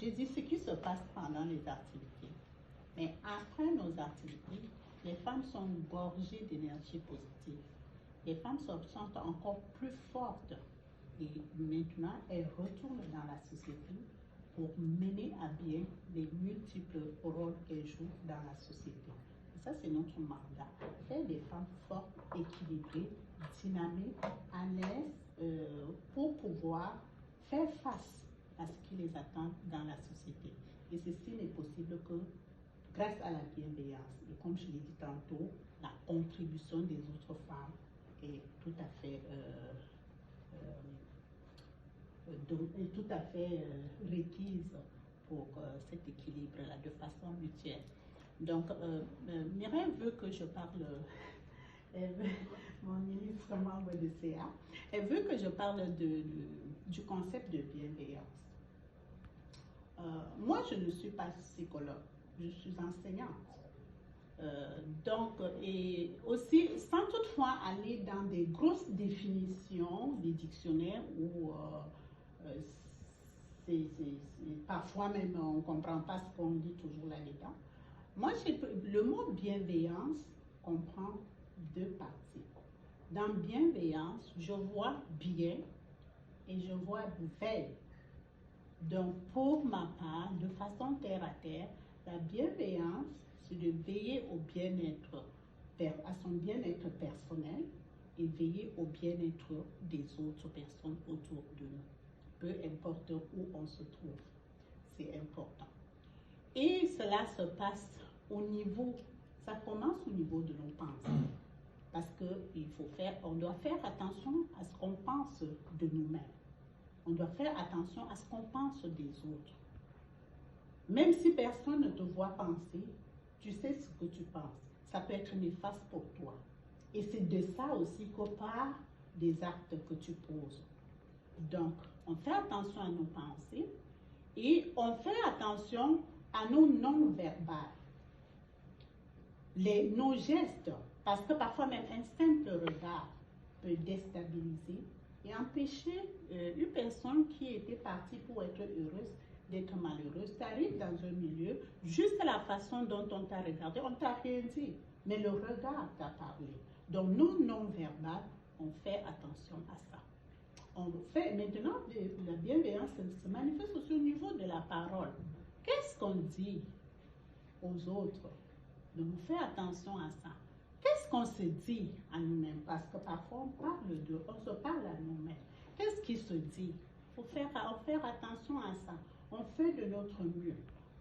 j'ai dit ce qui se passe pendant les activités. Mais après nos activités, les femmes sont gorgées d'énergie positive. Les femmes sont encore plus fortes. Et maintenant, elles retournent dans la société pour mener à bien les multiples rôles qu'elles jouent dans la société. Et ça, c'est notre mandat. Faire des femmes fortes, équilibrées, dynamiques, à l'aise pour pouvoir faire face à ce qui les attend dans la société. Et ceci n'est possible que grâce à la bienveillance. Et comme je l'ai dit tantôt, la contribution des autres femmes est tout à fait requise pour cet équilibre-là de façon mutuelle. Donc, Mireille veut que je parle, mon ministre membre de CA, elle veut que je parle du concept de bienveillance. Moi, je ne suis pas psychologue, je suis enseignante. Et aussi, sans toutefois aller dans des grosses définitions des dictionnaires où parfois même on ne comprend pas ce qu'on dit toujours là-dedans. Moi, le mot bienveillance comprend deux parties. Dans bienveillance, je vois bien et je vois veille. Donc, pour ma part, de façon terre à terre, la bienveillance, c'est de veiller au bien-être, à son bien-être personnel et veiller au bien-être des autres personnes autour de nous, peu importe où on se trouve. C'est important. Et cela se passe au niveau, ça commence au niveau de nos pensées. Parce qu'on doit faire attention à ce qu'on pense de nous-mêmes. On doit faire attention à ce qu'on pense des autres. Même si personne ne te voit penser, tu sais ce que tu penses. Ça peut être néfaste pour toi. Et c'est de ça aussi que part des actes que tu poses. Donc, on fait attention à nos pensées et on fait attention à nos non-verbales. Nos gestes, parce que parfois même un simple regard peut déstabiliser et empêcher une personne qui était partie pour être heureuse d'être malheureuse. Tu arrives dans un milieu, juste la façon dont on t'a regardé, on t'a rien dit, mais le regard t'a parlé. Donc, nous, non-verbal, on fait attention à ça. On fait maintenant, la bienveillance se manifeste aussi au niveau de la parole. Qu'est-ce qu'on dit aux autres? Donc, on fait attention à ça. Qu'est-ce qu'on se dit à nous-mêmes? Parce que parfois, on se parle à nous-mêmes. Qu'est-ce qui se dit? Il faut faire attention à ça. On fait de notre mieux.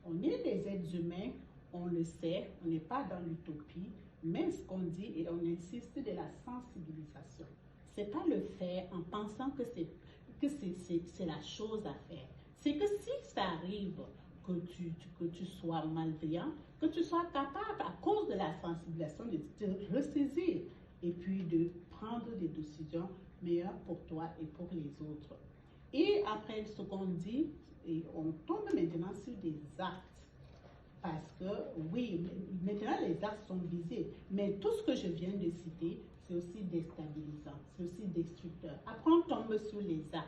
On est des êtres humains, on le sait, on n'est pas dans l'utopie, mais ce qu'on dit, et on insiste de la sensibilisation. Ce n'est pas le faire en pensant que c'est la chose à faire. C'est que si ça arrive, que tu sois malveillant, que tu sois capable, à cause de la sensibilisation, de te ressaisir et puis de prendre des décisions meilleures pour toi et pour les autres. Et après ce qu'on dit, et on tombe maintenant sur des actes. Parce que, oui, maintenant les actes sont visés. Mais tout ce que je viens de citer, c'est aussi déstabilisant, c'est aussi destructeur. Après, on tombe sur les actes.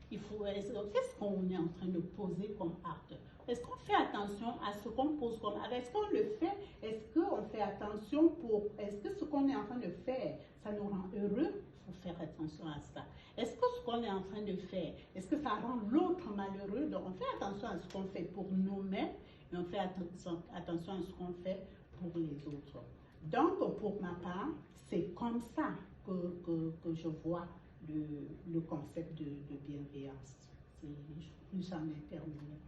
Qu'est-ce qu'on est en train de poser comme acte? Est-ce qu'on fait attention à ce qu'on pose comme acte? Est-ce qu'on le fait? Est-ce qu'on fait attention est-ce que ce qu'on est en train de faire, ça nous rend heureux? Il faut faire attention à ça. Est-ce que ce qu'on est en train de faire, est-ce que ça rend l'autre malheureux? Donc, on fait attention à ce qu'on fait pour nous-mêmes et on fait attention à ce qu'on fait pour les autres. Donc, pour ma part, c'est comme ça que je vois le concept de bienveillance. J'en ai terminé.